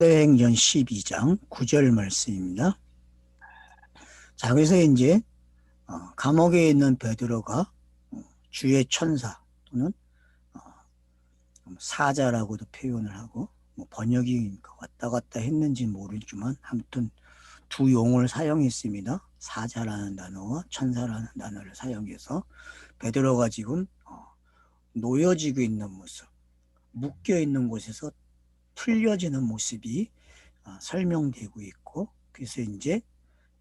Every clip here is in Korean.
사도행전 12장 9절 말씀입니다. 자, 그래서 이제 감옥에 있는 베드로가 주의 천사 또는 어, 사자라고도 표현을 하고 뭐 번역이 왔다 갔다 했는지 모르지만 아무튼 두 용어를 사용했습니다. 사자라는 단어와 천사라는 단어를 사용해서 베드로가 지금 놓여지고 있는 모습, 묶여 있는 곳에서 풀려지는 모습이 설명되고 있고, 그래서 이제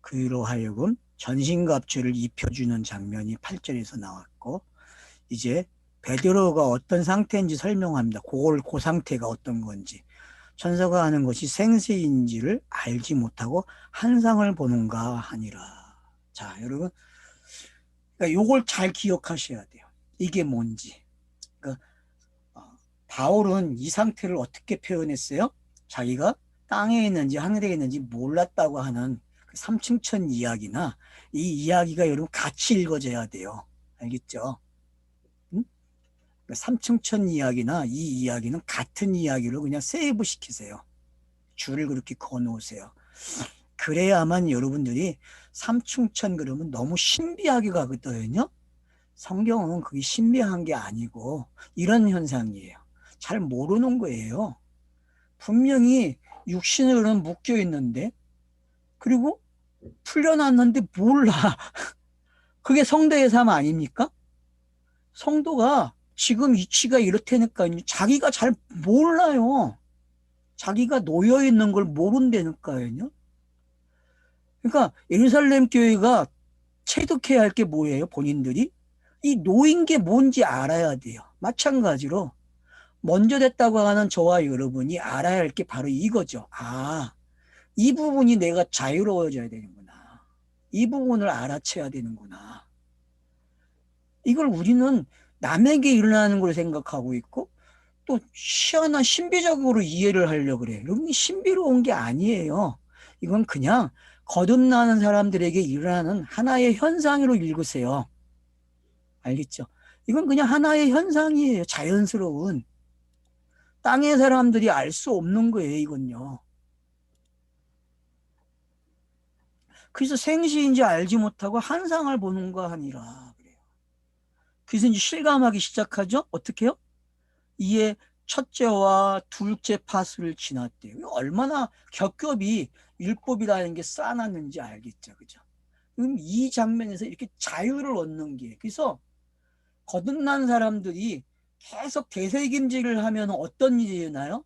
그로 하여금 전신갑주를 입혀주는 장면이 8절에서 나왔고, 이제 베드로가 어떤 상태인지 설명합니다. 그 상태가 어떤 건지. 천사가 하는 것이 생세인지를 알지 못하고 환상을 보는가 하니라. 자, 여러분, 그러니까 요걸 잘 기억하셔야 돼요. 이게 뭔지. 그러니까 바울은 이 상태를 어떻게 표현했어요? 자기가 땅에 있는지 하늘에 있는지 몰랐다고 하는 그 삼층천 이야기나 이 이야기가 여러분 같이 읽어져야 돼요. 알겠죠? 응? 삼층천 이야기나 이 이야기는 같은 이야기로 그냥 세이브 시키세요. 줄을 그렇게 그어 놓으세요. 그래야만 여러분들이 삼층천 그러면 너무 신비하게 가거든요. 성경은 그게 신비한 게 아니고 이런 현상이에요. 잘 모르는 거예요. 분명히 육신으로는 묶여 있는데 그리고 풀려났는데 몰라. 그게 성도의 삶 아닙니까? 성도가 지금 위치가 이렇다니까요. 자기가 잘 몰라요. 자기가 놓여 있는 걸 모른다니까요. 그러니까 예루살렘 교회가 체득해야 할 게 뭐예요? 본인들이 이 놓인 게 뭔지 알아야 돼요. 마찬가지로 먼저 됐다고 하는 저와 여러분이 알아야 할 게 바로 이거죠. 이 부분이 내가 자유로워져야 되는구나. 이 부분을 알아채야 되는구나. 이걸 우리는 남에게 일어나는 걸 생각하고 있고 또 희한한 신비적으로 이해를 하려고 그래요. 여러분, 신비로운 게 아니에요. 이건 그냥 거듭나는 사람들에게 일어나는 하나의 현상으로 읽으세요. 알겠죠? 이건 그냥 하나의 현상이에요. 자연스러운. 땅의 사람들이 알 수 없는 거예요, 이건요. 그래서 생시인지 알지 못하고 환상을 보는가 하니라. 그래요. 그래서 이제 실감하기 시작하죠. 어떻게 해요? 이에 첫째와 둘째 파수를 지났대요. 얼마나 겹겹이 율법이라는 게 쌓아놨는지 알겠죠. 그죠? 그럼 이 장면에서 이렇게 자유를 얻는 게, 그래서 거듭난 사람들이 계속 되새김질을 하면 어떤 일이 일어나요?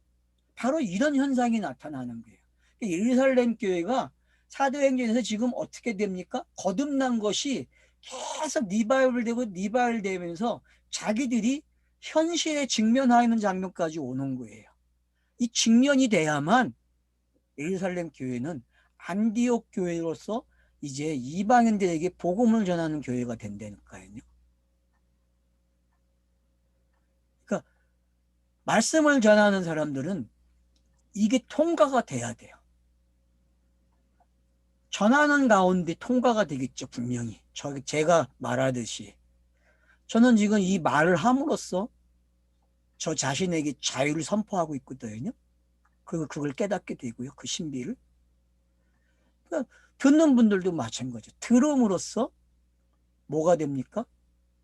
바로 이런 현상이 나타나는 거예요. 예루살렘 교회가 사도행전에서 지금 어떻게 됩니까? 거듭난 것이 계속 리바이벌되고 리바이벌되면서 자기들이 현실에 직면하는 장면까지 오는 거예요. 이 직면이 돼야만 예루살렘 교회는 안디옥 교회로서 이제 이방인들에게 복음을 전하는 교회가 된다니까요. 그러니까 말씀을 전하는 사람들은 이게 통과가 돼야 돼요. 전하는 가운데 통과가 되겠죠, 분명히. 제가 말하듯이. 저는 지금 이 말을 함으로써 저 자신에게 자유를 선포하고 있거든요. 그리고 그걸 깨닫게 되고요, 그 신비를. 그러니까 듣는 분들도 마찬가지죠. 들음으로써 뭐가 됩니까?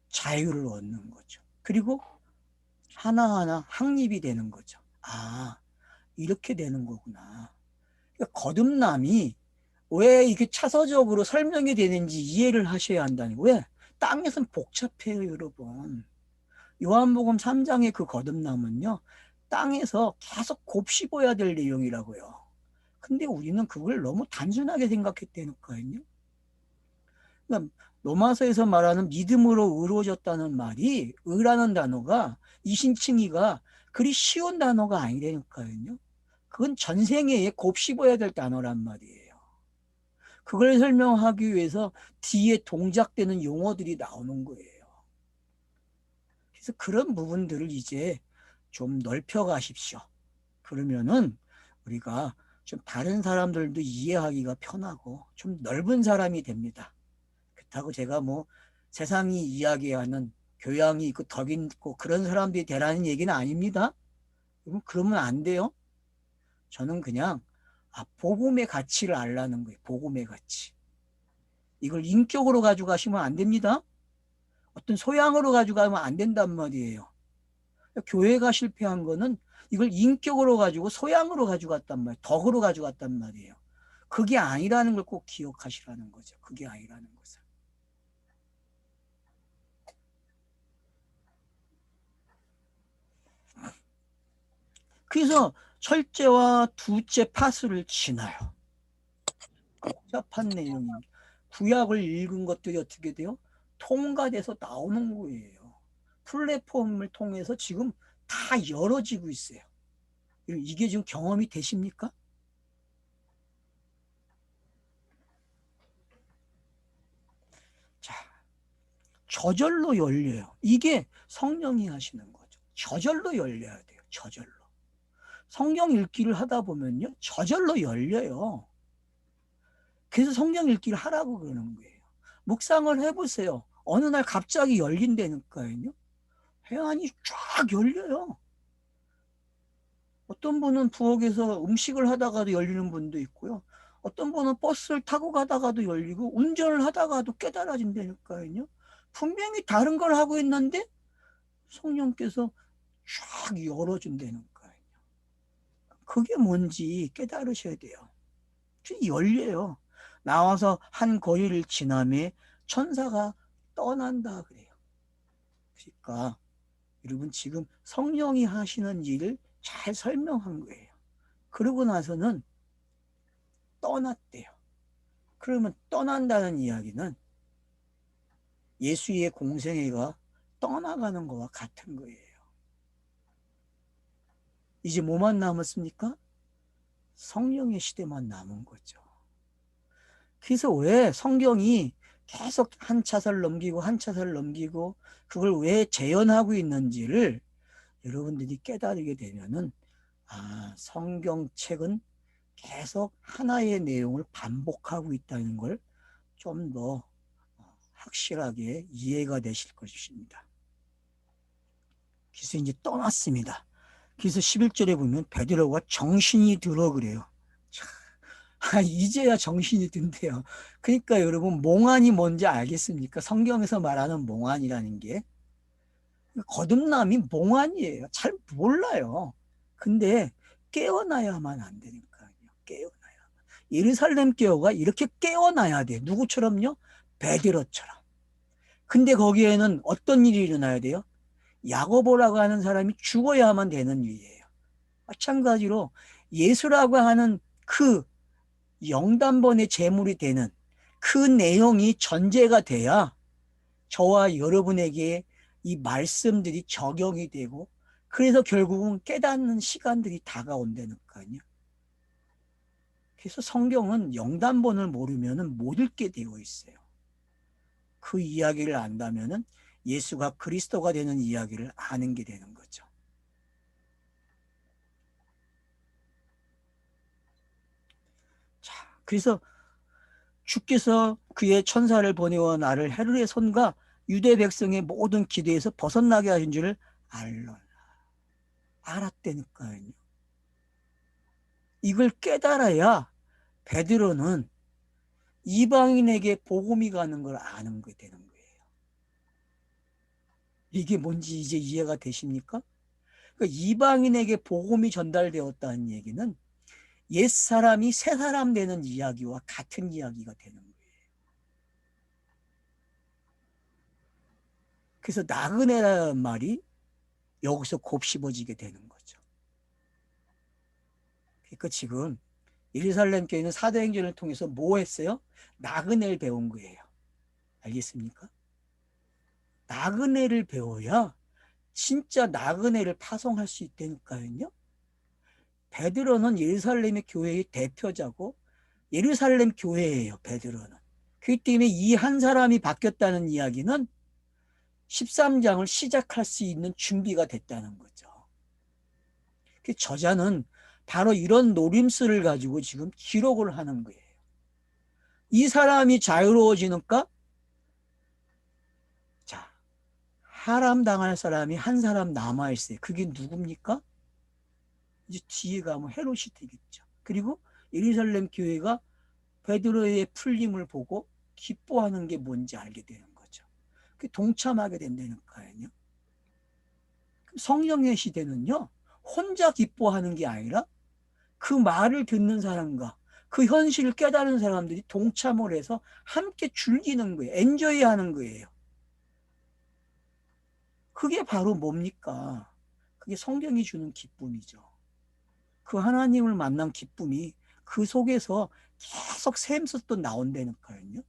자유를 얻는 거죠. 그리고 하나하나 확립이 되는 거죠. 이렇게 되는 거구나. 그러니까 거듭남이 왜 이렇게 차서적으로 설명이 되는지 이해를 하셔야 한다는 거예요. 왜? 땅에서는 복잡해요, 여러분. 요한복음 3장의 그 거듭남은요, 땅에서 계속 곱씹어야 될 내용이라고요. 근데 우리는 그걸 너무 단순하게 생각했다니까요. 그러니까 로마서에서 말하는 믿음으로 의로워졌다는 말이, 의라는 단어가, 이신칭의가 그리 쉬운 단어가 아니라니까요. 그건 전생에 곱씹어야 될 단어란 말이에요. 그걸 설명하기 위해서 뒤에 동작되는 용어들이 나오는 거예요. 그래서 그런 부분들을 이제 좀 넓혀 가십시오. 그러면은 우리가 좀 다른 사람들도 이해하기가 편하고 좀 넓은 사람이 됩니다. 그렇다고 제가 뭐 세상이 이야기하는 교양이 있고 덕이 있고 그런 사람들이 되라는 얘기는 아닙니다. 그러면 안 돼요. 저는 그냥 복음의 가치를 알라는 거예요. 복음의 가치. 이걸 인격으로 가져가시면 안 됩니다. 어떤 소양으로 가져가면 안 된단 말이에요. 교회가 실패한 거는 이걸 인격으로 가지고 소양으로 가져갔단 말이에요. 덕으로 가져갔단 말이에요. 그게 아니라는 걸 꼭 기억하시라는 거죠. 그게 아니라는 것을. 그래서 철제와 두째 파수를 지나요. 복잡한 내용입니다. 구약을 읽은 것들이 어떻게 돼요? 통과돼서 나오는 거예요. 플랫폼을 통해서 지금 다 열어지고 있어요. 이게 지금 경험이 되십니까? 자, 저절로 열려요. 이게 성령이 하시는 거죠. 저절로 열려야 돼요. 저절로. 성경 읽기를 하다 보면요. 저절로 열려요. 그래서 성경 읽기를 하라고 그러는 거예요. 묵상을 해보세요. 어느 날 갑자기 열린다니까요. 회관이 쫙 열려요. 어떤 분은 부엌에서 음식을 하다가도 열리는 분도 있고요. 어떤 분은 버스를 타고 가다가도 열리고 운전을 하다가도 깨달아진다니까요. 분명히 다른 걸 하고 있는데 성령께서 쫙 열어준다니까요. 그게 뭔지 깨달으셔야 돼요. 열려요. 나와서 한 거리를 지나매 천사가 떠난다 그래요. 그러니까 여러분 지금 성령이 하시는 일을 잘 설명한 거예요. 그러고 나서는 떠났대요. 그러면 떠난다는 이야기는 예수의 공생애가 떠나가는 것과 같은 거예요. 이제 뭐만 남았습니까? 성령의 시대만 남은 거죠. 그래서 왜 성경이 계속 한 차설 넘기고 한 차설 넘기고 그걸 왜 재현하고 있는지를 여러분들이 깨달게 되면은 성경책은 계속 하나의 내용을 반복하고 있다는 걸 좀 더 확실하게 이해가 되실 것입니다. 그래서 이제 떠났습니다. 그래서 11절에 보면 베드로가 정신이 들어 그래요. 이제야 정신이 든대요. 그러니까 여러분 몽환이 뭔지 알겠습니까? 성경에서 말하는 몽환이라는 게 거듭남이 몽환이에요. 잘 몰라요. 근데 깨어나야만 안 되니까요. 깨어나야. 예루살렘 교회가 이렇게 깨어나야 돼. 누구처럼요? 베드로처럼. 근데 거기에는 어떤 일이 일어나야 돼요? 야고보라고 하는 사람이 죽어야만 되는 일이에요. 마찬가지로 예수라고 하는 그 영단번의 제물이 되는 그 내용이 전제가 돼야 저와 여러분에게 이 말씀들이 적용이 되고 그래서 결국은 깨닫는 시간들이 다가온다니까요. 그래서 성경은 영단본을 모르면 못 읽게 되어 있어요. 그 이야기를 안다면 예수가 그리스도가 되는 이야기를 아는 게 되는 거죠. 자, 그래서 주께서 그의 천사를 보내어 나를 헤롯의 손과 유대 백성의 모든 기대에서 벗어나게 하신 줄을 알았다니까요. 이걸 깨달아야 베드로는 이방인에게 복음이 가는 걸 아는 게 되는 거예요. 이게 뭔지 이제 이해가 되십니까? 그러니까 이방인에게 복음이 전달되었다는 얘기는 옛사람이 새사람 되는 이야기와 같은 이야기가 되는 거예요. 그래서 나그네라는 말이 여기서 곱씹어지게 되는 거죠. 그러니까 지금 예루살렘 교회는 사도행전을 통해서 뭐 했어요? 나그네를 배운 거예요. 알겠습니까? 나그네를 배워야 진짜 나그네를 파송할 수 있다니까요. 베드로는 예루살렘의 교회의 대표자고 예루살렘 교회예요. 베드로는. 그렇기 때문에 이 한 사람이 바뀌었다는 이야기는 13장을 시작할 수 있는 준비가 됐다는 거죠. 그 저자는 바로 이런 노림수를 가지고 지금 기록을 하는 거예요. 이 사람이 자유로워지니까 자, 하람 당할 사람이 한 사람 남아있어요. 그게 누굽니까? 이제 뒤에 가면 헤롯이 되겠죠. 그리고 예루살렘 교회가 베드로의 풀림을 보고 기뻐하는 게 뭔지 알게 되는 거죠. 동참하게 된다니까요. 성령의 시대는요, 혼자 기뻐하는 게 아니라 그 말을 듣는 사람과 그 현실을 깨달은 사람들이 동참을 해서 함께 즐기는 거예요. 엔조이 하는 거예요. 그게 바로 뭡니까? 그게 성령이 주는 기쁨이죠. 그 하나님을 만난 기쁨이 그 속에서 계속 샘솟도 나온다니까요.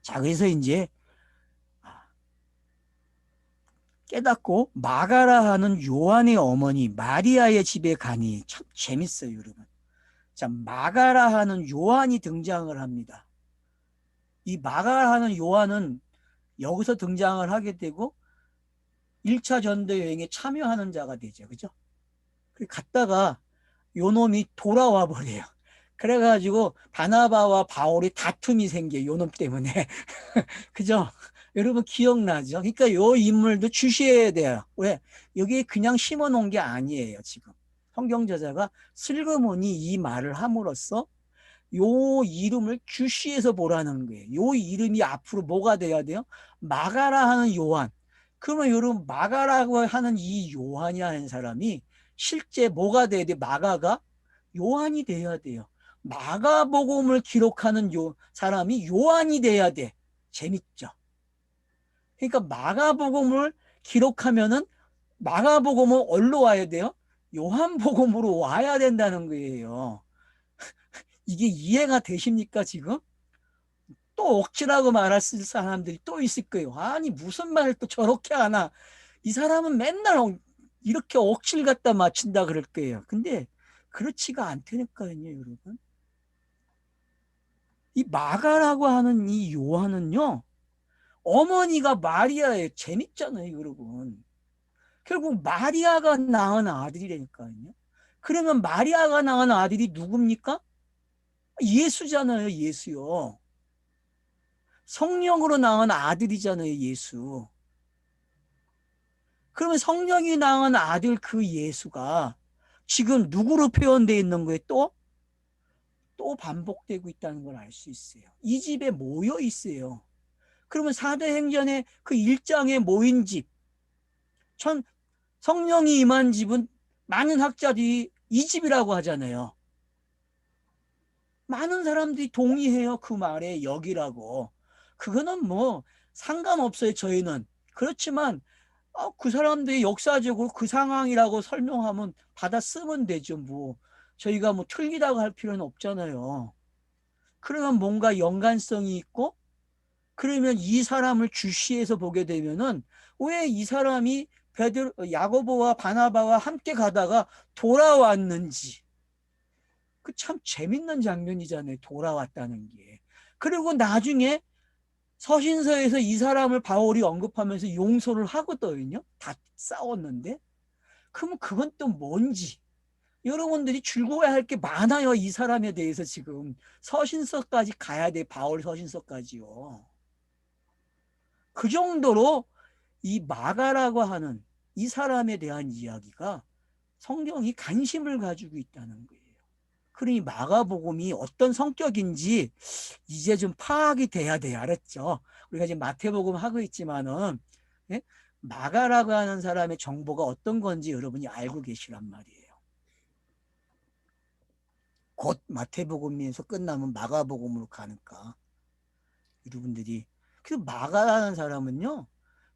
자, 그래서 이제 깨닫고 마가라 하는 요한의 어머니 마리아의 집에 가니 참 재밌어요, 여러분. 자, 마가라 하는 요한이 등장을 합니다. 이 마가라 하는 요한은 여기서 등장을 하게 되고 1차 전도 여행에 참여하는 자가 되죠. 그죠? 갔다가 요 놈이 돌아와 버려요. 그래가지고 바나바와 바울이 다툼이 생겨요. 요 놈 때문에. 그죠? 여러분 기억나죠? 그러니까 요 인물도 주시해야 돼요. 왜? 여기에 그냥 심어 놓은 게 아니에요. 지금 성경 저자가 슬그머니 이 말을 함으로써 요 이름을 주시해서 보라는 거예요. 요 이름이 앞으로 뭐가 돼야 돼요? 마가라 하는 요한. 그러면 여러분 마가라고 하는 이 요한이라는 사람이 실제 뭐가 돼야 돼? 마가가 요한이 돼야 돼요. 마가복음을 기록하는 요 사람이 요한이 돼야 돼. 재밌죠? 그러니까 마가복음을 기록하면은 마가복음은 어디로 와야 돼요? 요한복음으로 와야 된다는 거예요. 이게 이해가 되십니까, 지금? 또 억지라고 말할 사람들이 또 있을 거예요. 아니, 무슨 말을 또 저렇게 하나. 이 사람은 맨날 이렇게 억지를 갖다 맞춘다 그럴 거예요. 근데 그렇지가 않다니까요, 여러분. 이 마가라고 하는 이 요한은요, 어머니가 마리아예요. 재밌잖아요, 여러분. 결국 마리아가 낳은 아들이라니까요. 그러면 마리아가 낳은 아들이 누굽니까? 예수잖아요, 예수요. 성령으로 낳은 아들이잖아요, 예수. 그러면 성령이 낳은 아들 그 예수가 지금 누구로 표현되어 있는 거예요? 또 반복되고 있다는 걸 알 수 있어요. 이 집에 모여 있어요. 그러면 사도행전의 그 1장에 모인 집, 성령이 임한 집은 많은 학자들이 이 집이라고 하잖아요. 많은 사람들이 동의해요. 그 말에 여기라고. 그거는 뭐 상관없어요. 저희는. 그렇지만 그 사람들이 역사적으로 그 상황이라고 설명하면 받아 쓰면 되죠. 뭐 저희가 뭐 틀리다고 할 필요는 없잖아요. 그러면 뭔가 연관성이 있고 그러면 이 사람을 주시해서 보게 되면은 왜 이 사람이 야고보와 바나바와 함께 가다가 돌아왔는지 그 참 재밌는 장면이잖아요. 돌아왔다는 게. 그리고 나중에 서신서에서 이 사람을 바울이 언급하면서 용서를 하거든요. 다 싸웠는데. 그러면 그건 또 뭔지. 여러분들이 즐거워야 할 게 많아요. 이 사람에 대해서 지금. 서신서까지 가야 돼. 바울 서신서까지요. 그 정도로 이 마가라고 하는 이 사람에 대한 이야기가 성경이 관심을 가지고 있다는 거예요. 그러니 마가복음이 어떤 성격인지 이제 좀 파악이 돼야 돼요. 알았죠? 우리가 지금 마태복음 하고 있지만은 예? 마가라고 하는 사람의 정보가 어떤 건지 여러분이 알고 계시란 말이에요. 곧 마태복음에서 끝나면 마가복음으로 가니까 여러분들이 그 마가라는 사람은요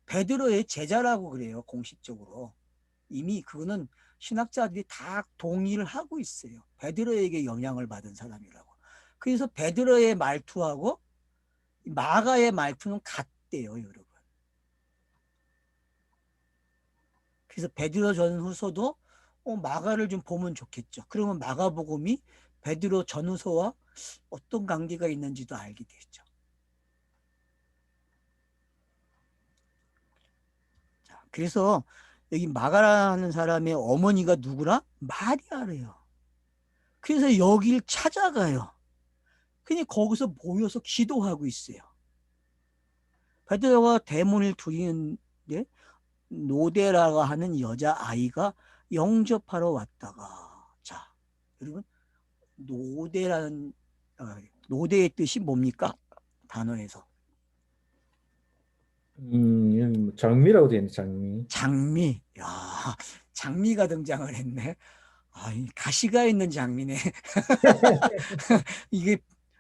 베드로의 제자라고 그래요. 공식적으로 이미 그거는 신학자들이 다 동의를 하고 있어요. 베드로에게 영향을 받은 사람이라고. 그래서 베드로의 말투하고 마가의 말투는 같대요, 여러분. 그래서 베드로 전후서도 마가를 좀 보면 좋겠죠. 그러면 마가복음이 베드로 전후서와 어떤 관계가 있는지도 알게 되죠. 자, 그래서 여기 마가라는 사람의 어머니가 누구라? 마리아래요. 그래서 여길 찾아가요. 그냥 거기서 모여서 기도하고 있어요. 베드로가 대문을 두리는데 노대라고 하는 여자아이가 영접하러 왔다가, 자, 여러분, 노대라는, 노대의 뜻이 뭡니까? 단어에서. 장미라고 되어 있네, 장미. 장미. 야, 장미가 등장을 했네. 아, 가시가 있는 장미네. 이게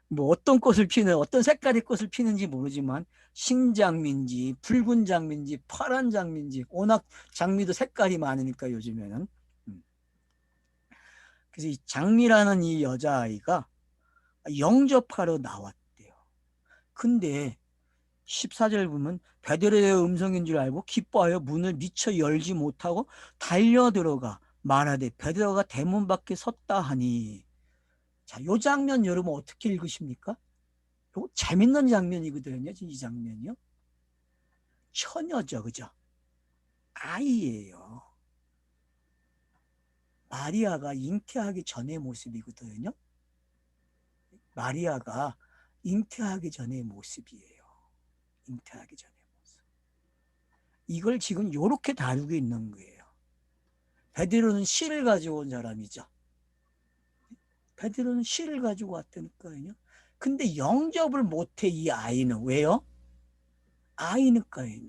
뭐 어떤 꽃을 피는, 어떤 색깔의 꽃을 피는지 모르지만 흰장미인지 붉은 장미인지 파란 장미인지, 워낙 장미도 색깔이 많으니까 요즘에는. 음. 그래서 이 장미라는 이 여자아이가 영접하러 나왔대요. 근데 14절 보면 베드로의 음성인 줄 알고 기뻐하여 문을 미처 열지 못하고 달려 들어가 말하되 베드로가 대문 밖에 섰다 하니. 자, 요 장면 여러분 어떻게 읽으십니까? 요 재밌는 장면이거든요. 이 장면이요. 처녀죠, 그죠? 아이예요. 마리아가 잉태하기 전의 모습이거든요. 마리아가 잉태하기 전의 모습이에요. 잉태하기 전의 모습. 이걸 지금 이렇게 다루고 있는 거예요. 베드로는 씨를 가지고 온 사람이죠. 베드로는 씨를 가지고 왔다니까요. 근데 영접을 못해, 이 아이는. 왜요? 아이니까요.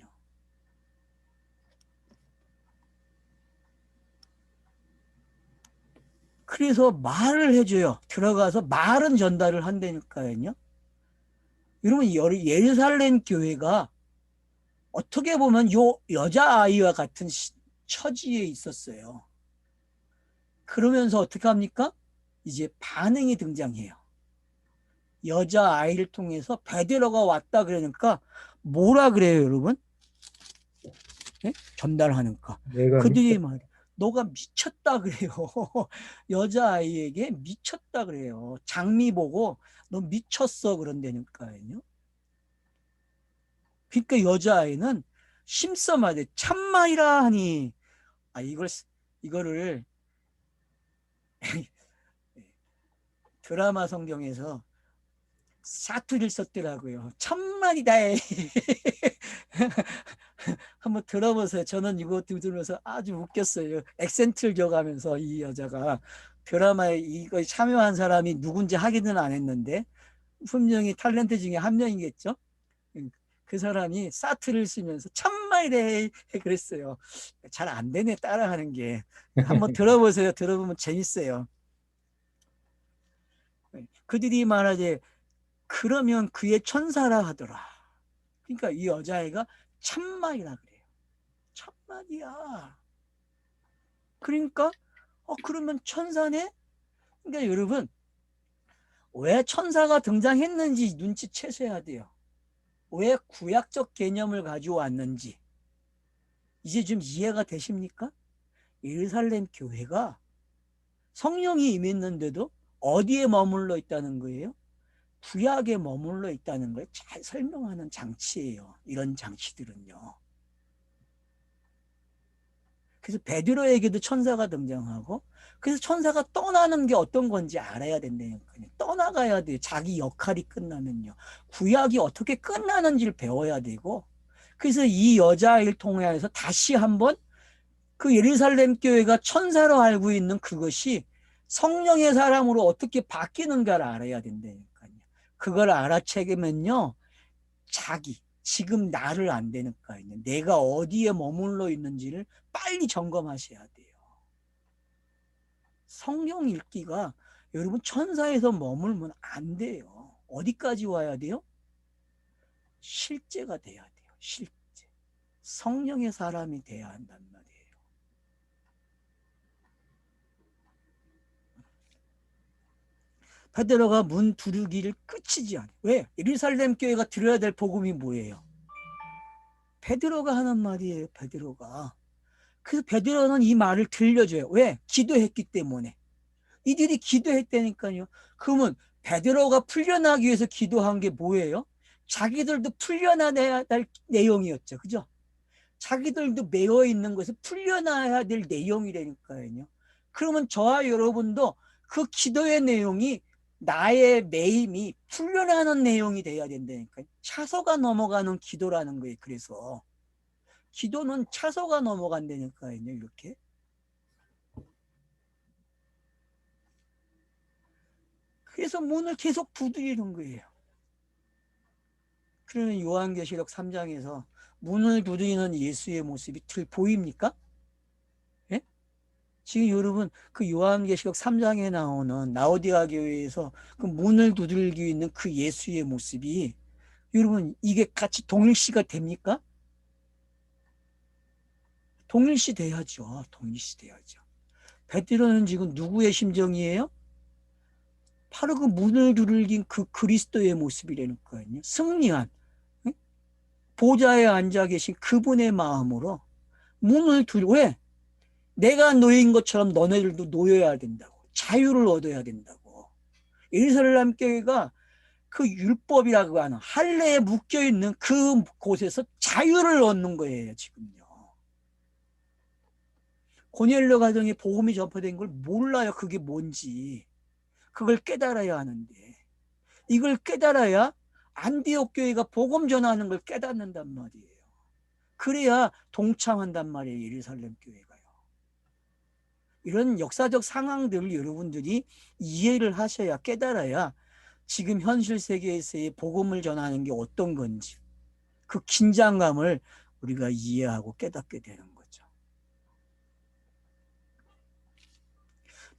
그래서 말을 해줘요. 들어가서 말은 전달을 한다니까요. 여러분, 예루살렘 교회가 어떻게 보면 요 여자아이와 같은 처지에 있었어요. 그러면서 어떻게 합니까? 이제 반응이 등장해요. 여자아이를 통해서 베드로가 왔다 그러니까 뭐라 그래요, 여러분? 예? 전달하니까. 내가 그들이 미쳤. 말, 너가 미쳤다 그래요. 여자아이에게 미쳤다 그래요. 장미 보고 너 미쳤어 그런다니까요. 그러니까 여자아이는 심써 말해 참말이라 하니. 아, 이거를 드라마 성경에서 사투리를 썼더라고요. 천만이다. 한번 들어보세요. 저는 이거 들으면서 아주 웃겼어요. 액센트를 줘가면서 이 여자가 드라마에 이거 참여한 사람이 누군지 확인은 안 했는데 분명히 탤런트 중에 한 명이겠죠. 그 사람이 사투리를 쓰면서 천만이래 그랬어요. 잘 안 되네, 따라하는 게. 한번 들어보세요. 들어보면 재밌어요. 그들이 말하되 그러면 그의 천사라 하더라. 그러니까 이 여자애가 참말이라 그래요. 참말이야. 그러니까 그러면 천사네? 그러니까 여러분, 왜 천사가 등장했는지 눈치채셔야 돼요. 왜 구약적 개념을 가져왔는지 이제 좀 이해가 되십니까? 예루살렘 교회가 성령이 임했는데도 어디에 머물러 있다는 거예요? 구약에 머물러 있다는 걸 잘 설명하는 장치예요. 이런 장치들은요. 그래서 베드로에게도 천사가 등장하고, 그래서 천사가 떠나는 게 어떤 건지 알아야 된다니까요. 떠나가야 돼요. 자기 역할이 끝나면요. 구약이 어떻게 끝나는지를 배워야 되고, 그래서 이 여자아이를 통해서 다시 한번 그 예루살렘 교회가 천사로 알고 있는 그것이 성령의 사람으로 어떻게 바뀌는가를 알아야 된다니까요. 그걸 알아채기면요, 지금 나를 안 되니까요. 내가 어디에 머물러 있는지를 빨리 점검하셔야 돼요. 성령 읽기가 여러분 천사에서 머물면 안 돼요. 어디까지 와야 돼요? 실제가 돼야 돼요. 실제. 성령의 사람이 돼야 한단 말이에요. 베드로가 문 두르기를 그치지 않아요. 왜? 예루살렘 교회가 들어야 될 복음이 뭐예요? 베드로가 하는 말이에요. 베드로가. 그래서 베드로는 이 말을 들려줘요. 왜? 기도했기 때문에. 이들이 기도했다니까요. 그러면 베드로가 풀려나기 위해서 기도한 게 뭐예요? 자기들도 풀려나야 될 내용이었죠. 그죠? 자기들도 매여 있는 것을 풀려나야 될 내용이라니까요. 그러면 저와 여러분도 그 기도의 내용이 나의 매임이 풀려나는 내용이 돼야 된다니까요. 차소가 넘어가는 기도라는 거예요. 그래서 기도는 차서가 넘어간다니까요. 이렇게. 그래서 문을 계속 두드리는 거예요. 그러면 요한계시록 3장에서 문을 두드리는 예수의 모습이 보입니까? 예? 지금 여러분 그 요한계시록 3장에 나오는 라오디가 교회에서 그 문을 두들기고 있는 그 예수의 모습이 여러분 이게 같이 동일시가 됩니까? 동일시 돼야죠. 동일시 돼야죠. 베드로는 지금 누구의 심정이에요? 바로 그 문을 두들긴 그 그리스도의 모습이라는 거예요. 승리한 보좌에 앉아 계신 그분의 마음으로 문을 왜? 내가 놓인 것처럼 너네들도 놓여야 된다고. 자유를 얻어야 된다고. 예루살렘 교회가 그 율법이라고 하는 할례에 묶여있는 그 곳에서 자유를 얻는 거예요. 지금요. 고넬료 가정에 복음이 전파된 걸 몰라요. 그게 뭔지. 그걸 깨달아야 하는데 이걸 깨달아야 안디옥 교회가 복음 전하는 걸 깨닫는단 말이에요. 그래야 동참한단 말이에요. 예루살렘 교회가요. 이런 역사적 상황들을 여러분들이 이해를 하셔야 깨달아야 지금 현실 세계에서의 복음을 전하는 게 어떤 건지 그 긴장감을 우리가 이해하고 깨닫게 되는 거죠.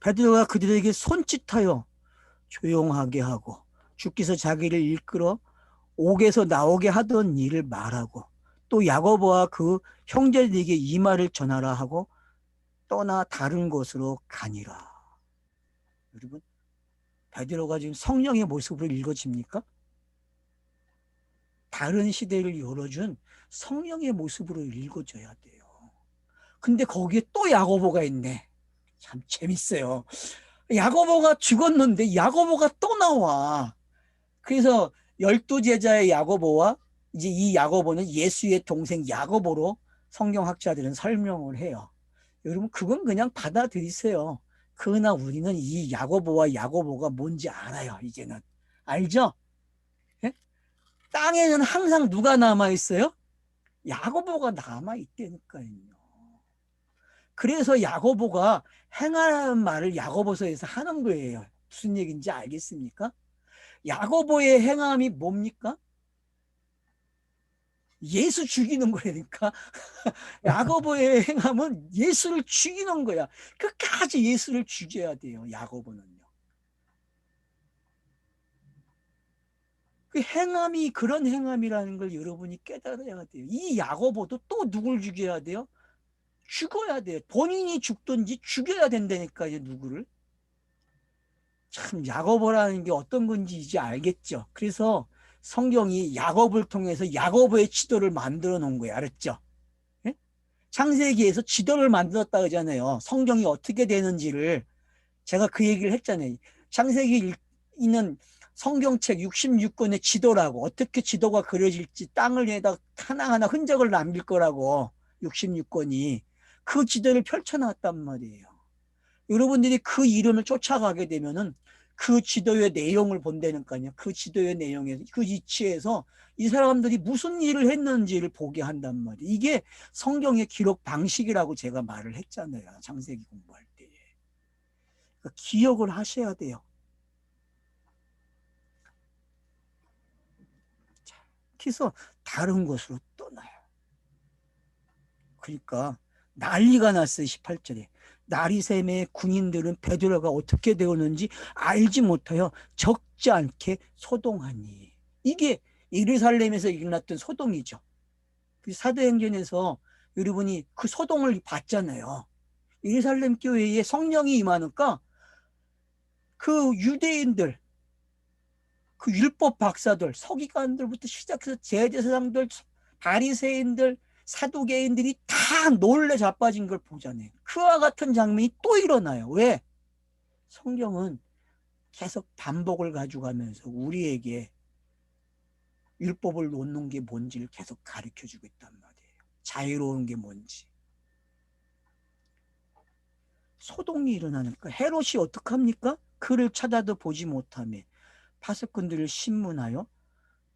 베드로가 그들에게 손짓하여 조용하게 하고 주께서 자기를 이끌어 옥에서 나오게 하던 일을 말하고 또 야고보와 그 형제들에게 이 말을 전하라 하고 떠나 다른 곳으로 가니라. 여러분 베드로가 지금 성령의 모습으로 읽어집니까? 다른 시대를 열어준 성령의 모습으로 읽어줘야 돼요. 근데 거기에 또 야고보가 있네. 참 재밌어요. 야고보가 죽었는데 야고보가 또 나와. 그래서 12제자의 야고보와 이제 이 야고보는 예수의 동생 야고보로 성경학자들은 설명을 해요. 여러분 그건 그냥 받아들이세요. 그러나 우리는 이 야고보와 야고보가 뭔지 알아요. 이제는. 알죠? 예? 땅에는 항상 누가 남아있어요? 야고보가 남아있다니까요. 그래서 야고보가 행하라는 말을 야고보서에서 하는 거예요. 무슨 얘기인지 알겠습니까? 야고보의 행함이 뭡니까? 예수 죽이는 거라니까. 야고보의 행함은 예수를 죽이는 거야. 끝까지 예수를 죽여야 돼요. 야고보는요. 그 행함이 그런 행함이라는 걸 여러분이 깨달아야 돼요. 이 야고보도 또 누굴 죽여야 돼요? 죽어야 돼요. 본인이 죽든지 죽여야 된다니까요. 누구를. 참 야고보라는 게 어떤 건지 이제 알겠죠. 그래서 성경이 야고보를 통해서 야고보의 지도를 만들어 놓은 거예요. 알았죠? 예? 창세기에서 지도를 만들었다 그러잖아요. 성경이 어떻게 되는지를 제가 그 얘기를 했잖아요. 창세기 있는 성경책 66권의 지도라고 어떻게 지도가 그려질지 땅을 위에다 하나하나 흔적을 남길 거라고 66권이 그 지도를 펼쳐놨단 말이에요. 여러분들이 그 이름을 쫓아가게 되면은 그 지도의 내용을 본다니까요. 그 지도의 내용에서 그 위치에서 이 사람들이 무슨 일을 했는지를 보게 한단 말이에요. 이게 성경의 기록 방식이라고 제가 말을 했잖아요. 창세기 공부할 때. 그러니까 기억을 하셔야 돼요. 그래서 다른 곳으로 떠나요. 그러니까 난리가 났어요. 18절에. 나리샘의 군인들은 베드로가 어떻게 되었는지 알지 못하여 적지 않게 소동하니. 이게 예루살렘에서 일어났던 소동이죠. 사도행전에서 여러분이 그 소동을 봤잖아요. 예루살렘 교회에 성령이 임하니까 그 유대인들, 그 율법 박사들, 서기관들부터 시작해서 제사장들, 바리새인들, 사두개인들이 다 놀래 자빠진 걸 보잖아요. 그와 같은 장면이 또 일어나요. 왜? 성경은 계속 반복을 가져가면서 우리에게 율법을 놓는 게 뭔지를 계속 가르쳐주고 있단 말이에요. 자유로운 게 뭔지. 소동이 일어나니까 헤롯이 어떡합니까? 그를 찾아도 보지 못하며 파수꾼들을 신문하여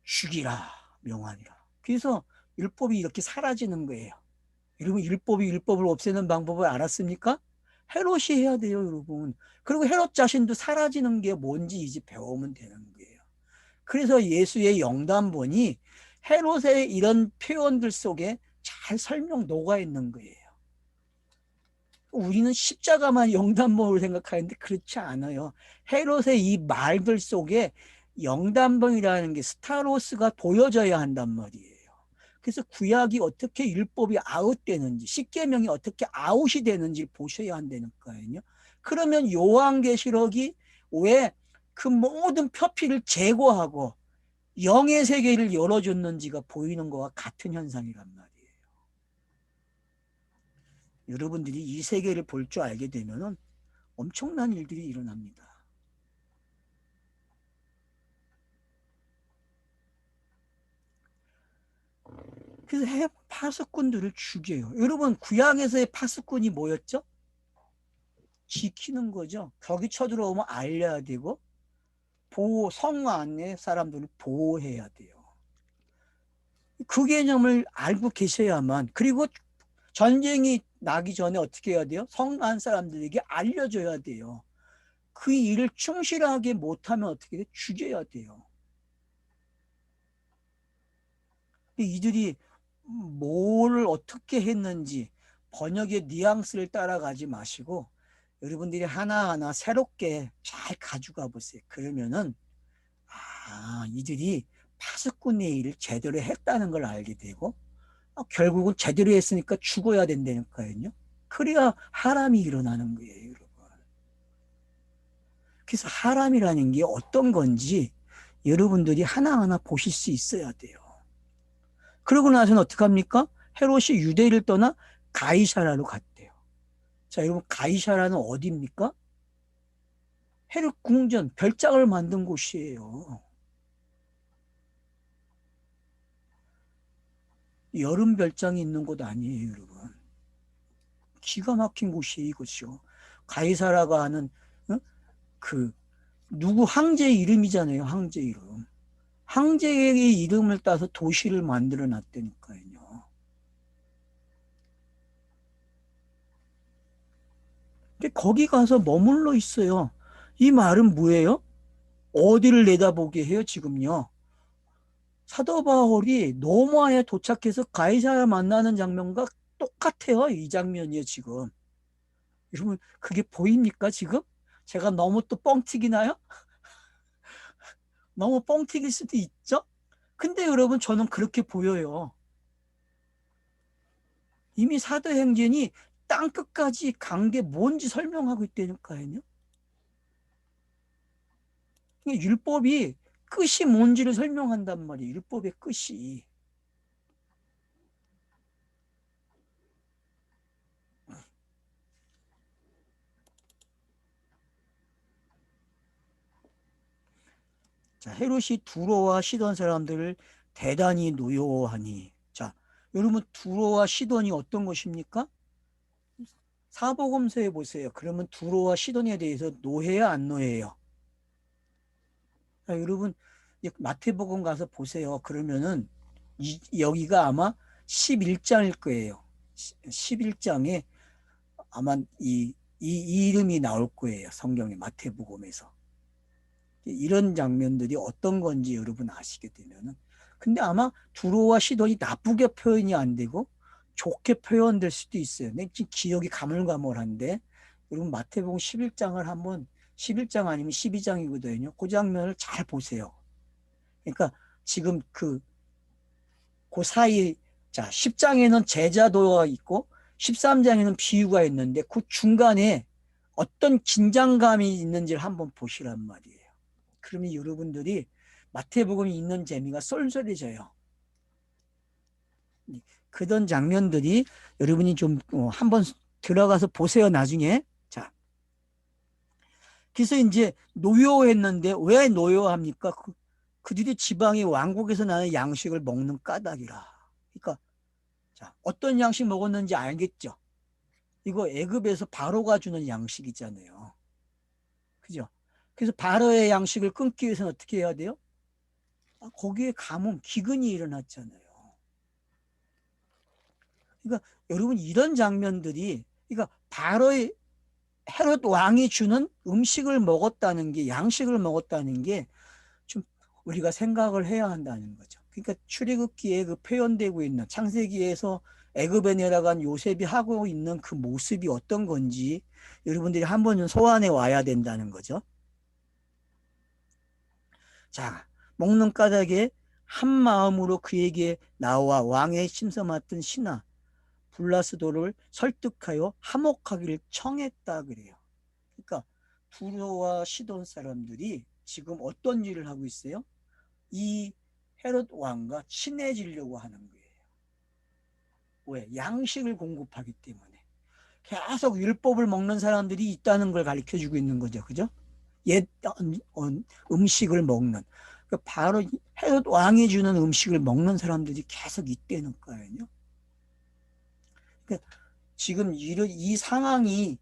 죽이라 명하니라. 그래서 율법이 이렇게 사라지는 거예요. 여러분 율법이 율법을 없애는 방법을 알았습니까? 헤롯이 해야 돼요, 여러분. 그리고 헤롯 자신도 사라지는 게 뭔지 이제 배우면 되는 거예요. 그래서 예수의 영단본이 헤롯의 이런 표현들 속에 잘 설명 녹아 있는 거예요. 우리는 십자가만 영단본으로 생각하는데 그렇지 않아요. 헤롯의 이 말들 속에 영단본이라는 게 스타로스가 보여져야 한단 말이에요. 그래서 구약이 어떻게 율법이 아웃되는지, 십계명이 어떻게 아웃이 되는지 보셔야 한다니까요. 그러면 요한계시록이 왜 그 모든 표피를 제거하고 영의 세계를 열어줬는지가 보이는 것과 같은 현상이란 말이에요. 여러분들이 이 세계를 볼 줄 알게 되면 엄청난 일들이 일어납니다. 그래서 파수꾼들을 죽여요. 여러분 구약에서의 파수꾼이 뭐였죠? 지키는 거죠. 벽이 쳐들어오면 알려야 되고 성 안에 사람들을 보호해야 돼요. 그 개념을 알고 계셔야만, 그리고 전쟁이 나기 전에 어떻게 해야 돼요? 성 안 사람들에게 알려줘야 돼요. 그 일을 충실하게 못하면 어떻게 돼? 죽여야 돼요. 이들이 뭘 어떻게 했는지 번역의 뉘앙스를 따라가지 마시고 여러분들이 하나하나 새롭게 잘 가져가 보세요. 그러면은 이들이 파수꾼의 일을 제대로 했다는 걸 알게 되고 결국은 제대로 했으니까 죽어야 된다니까요. 그래야 하람이 일어나는 거예요, 여러분. 그래서 하람이라는 게 어떤 건지 여러분들이 하나하나 보실 수 있어야 돼요. 그러고 나서는 어떡합니까? 헤롯이 유대를 떠나 가이사라로 갔대요. 자, 여러분 가이사라는 어디입니까? 헤롯 궁전, 별장을 만든 곳이에요. 여름 별장이 있는 곳 아니에요, 여러분. 기가 막힌 곳이에요, 이것이요. 가이사라가 하는 그 누구 황제 이름이잖아요, 황제 이름. 황제의 이름을 따서 도시를 만들어 놨다니까요. 근데 거기 가서 머물러 있어요. 이 말은 뭐예요? 어디를 내다보게 해요, 지금요? 사도 바울이 로마에 도착해서 가이사를 만나는 장면과 똑같아요, 이 장면이요, 지금. 여러분, 그게 보입니까, 지금? 제가 너무 또 뻥튀기나요? 너무 뻥튀길 수도 있죠? 근데 여러분, 저는 그렇게 보여요. 이미 사도행전이 땅끝까지 간 게 뭔지 설명하고 있다니까요. 율법이 끝이 뭔지를 설명한단 말이에요. 율법의 끝이. 자, 헤롯이 두로와 시돈 사람들을 대단히 노여워하니. 자, 여러분 두로와 시돈이 어떤 것입니까? 사복음서에 보세요. 그러면 두로와 시돈에 대해서 노해야 안 노해요? 자, 여러분 마태복음 가서 보세요. 그러면은 여기가 아마 11장일 거예요. 11장에 아마 이 이름이 나올 거예요. 성경의 마태복음에서. 이런 장면들이 어떤 건지 여러분 아시게 되면은. 근데 아마 두로와 시돈이 나쁘게 표현이 안 되고 좋게 표현될 수도 있어요. 근데 지금 기억이 가물가물한데 여러분 마태복음 11장을 한번 11장 아니면 12장이거든요. 그 장면을 잘 보세요. 그러니까 지금 그 사이, 자, 10장에는 제자도가 있고 13장에는 비유가 있는데 그 중간에 어떤 긴장감이 있는지를 한번 보시란 말이에요. 그러면 여러분들이 마태복음이 있는 재미가 쏠쏠해져요. 그런 장면들이 여러분이 좀 한번 들어가서 보세요, 나중에. 자, 그래서 이제 노여했는데 왜 노여합니까? 그들이 지방의 왕국에서 나는 양식을 먹는 까닭이라. 그러니까 자, 어떤 양식 먹었는지 알겠죠? 이거 애굽에서 바로가 주는 양식이잖아요. 그죠? 그래서 바로의 양식을 끊기 위해서는 어떻게 해야 돼요? 거기에 가뭄, 기근이 일어났잖아요. 그러니까 여러분 이런 장면들이 그러니까 바로 헤롯 왕이 주는 음식을 먹었다는 게 양식을 먹었다는 게 좀 우리가 생각을 해야 한다는 거죠. 그러니까 출애굽기에 그 표현되고 있는 창세기에서 애굽에 내려간 요셉이 하고 있는 그 모습이 어떤 건지 여러분들이 한 번은 소환해 와야 된다는 거죠. 자, 먹는 까닭에 한 마음으로 그에게 나와 왕의 심서 맡은 신하 블라스도를 설득하여 화목하기를 청했다 그래요. 그러니까 두로와 시돈 사람들이 지금 어떤 일을 하고 있어요? 이 헤롯 왕과 친해지려고 하는 거예요. 왜? 양식을 공급하기 때문에. 계속 율법을 먹는 사람들이 있다는 걸 가르쳐 주고 있는 거죠. 그죠? 옛 음식을 먹는. 바로 헤롯 왕이 주는 음식을 먹는 사람들이 계속 있다는 거예요. 지금 이 상황이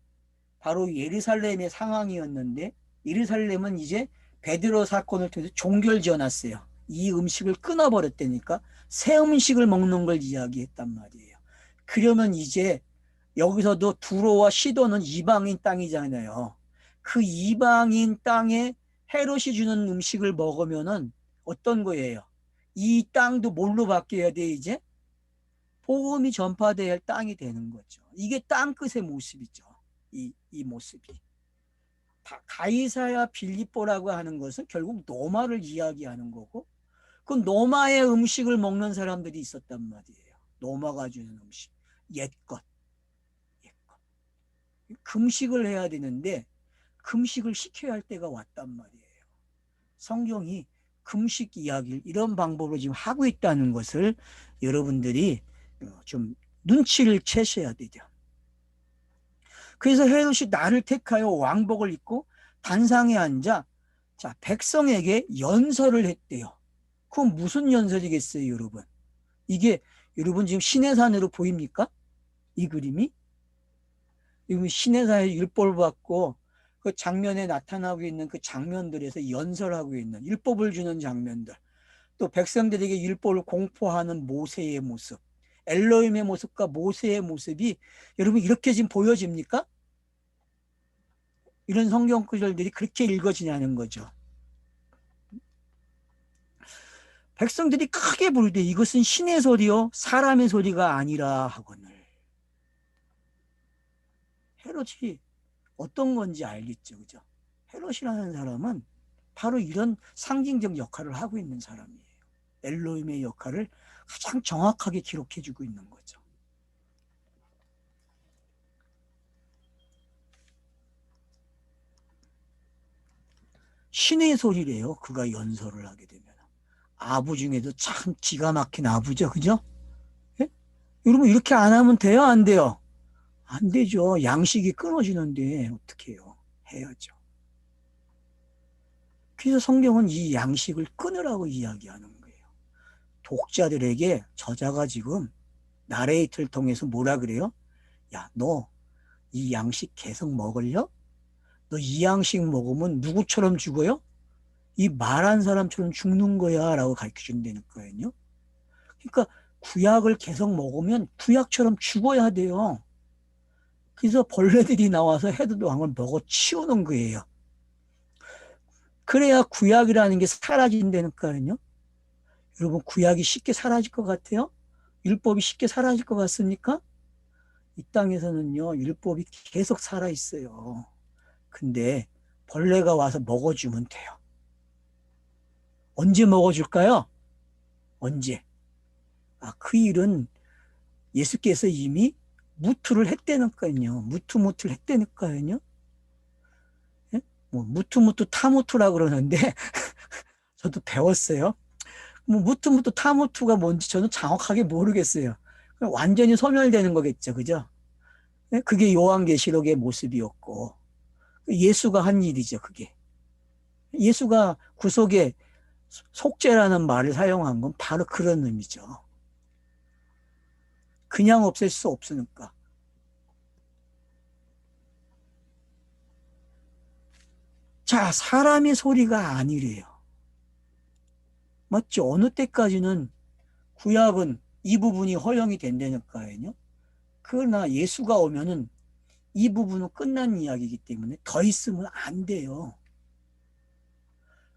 바로 예루살렘의 상황이었는데 예루살렘은 이제 베드로 사건을 통해서 종결 지어놨어요. 이 음식을 끊어버렸다니까 새 음식을 먹는 걸 이야기했단 말이에요. 그러면 이제 여기서도 두로와 시도는 이방인 땅이잖아요. 그 이방인 땅에 헤롯이 주는 음식을 먹으면은 어떤 거예요? 이 땅도 뭘로 바뀌어야 돼 이제? 복음이 전파돼야 할 땅이 되는 거죠. 이게 땅끝의 모습이죠. 이 모습이. 가이사야 빌립보라고 하는 것은 결국 노마를 이야기하는 거고 그 노마의 음식을 먹는 사람들이 있었단 말이에요. 노마가 주는 음식. 옛것. 옛것. 금식을 해야 되는데 금식을 시켜야 할 때가 왔단 말이에요. 성경이 금식 이야기를 이런 방법으로 지금 하고 있다는 것을 여러분들이 좀 눈치를 채셔야 되죠. 그래서 헤롯이 나를 택하여 왕복을 입고 단상에 앉아 자 백성에게 연설을 했대요. 그건 무슨 연설이겠어요, 여러분? 이게 여러분 지금 시내산으로 보입니까? 이 그림이? 여러분 시내산에 율법을 받고 그 장면에 나타나고 있는 그 장면들에서 연설하고 있는 율법을 주는 장면들 또 백성들에게 율법을 공포하는 모세의 모습 엘로힘의 모습과 모세의 모습이 여러분 이렇게 지금 보여집니까? 이런 성경 구절들이 그렇게 읽어지냐는 거죠. 백성들이 크게 부르되 이것은 신의 소리요 사람의 소리가 아니라 하거늘. 헤롯이 어떤 건지 알겠죠, 그죠? 헤롯이라는 사람은 바로 이런 상징적 역할을 하고 있는 사람이에요. 엘로힘의 역할을 가장 정확하게 기록해주고 있는 거죠. 신의 소리래요. 그가 연설을 하게 되면. 아부 중에도 참 기가 막힌 아부죠, 그죠? 예? 여러분 이렇게 안 하면 돼요, 안 돼요? 안 되죠. 양식이 끊어지는데 어떻게 해요? 해야죠. 그래서 성경은 이 양식을 끊으라고 이야기하는 거예요. 독자들에게 저자가 지금 나레이트를 통해서 뭐라 그래요? 야, 너 이 양식 계속 먹을려? 너 이 양식 먹으면 누구처럼 죽어요? 이 말한 사람처럼 죽는 거야 라고 가르쳐 준다는 거예요. 그러니까 구약을 계속 먹으면 구약처럼 죽어야 돼요. 그래서 벌레들이 나와서 헤롯 왕을 먹어 치우는 거예요. 그래야 구약이라는 게 사라진다니까요. 여러분 구약이 쉽게 사라질 것 같아요? 율법이 쉽게 사라질 것 같습니까? 이 땅에서는요 율법이 계속 살아있어요. 근데 벌레가 와서 먹어주면 돼요. 언제 먹어줄까요? 언제? 그 일은 예수께서 이미 무트를 했다니까요. 무트무트를 했다니까요. 예? 뭐 무트무트 타무트라 그러는데 저도 배웠어요. 뭐 무트무트 타무트가 뭔지 저는 정확하게 모르겠어요. 완전히 소멸되는 거겠죠, 그죠? 예? 그게 요한계시록의 모습이었고 예수가 한 일이죠, 그게. 예수가 구속에 속죄라는 말을 사용한 건 바로 그런 의미죠. 그냥 없앨 수 없으니까. 자, 사람의 소리가 아니래요. 맞죠? 어느 때까지는 구약은 이 부분이 허용이 된다니까요. 그러나 예수가 오면은 이 부분은 끝난 이야기이기 때문에 더 있으면 안 돼요.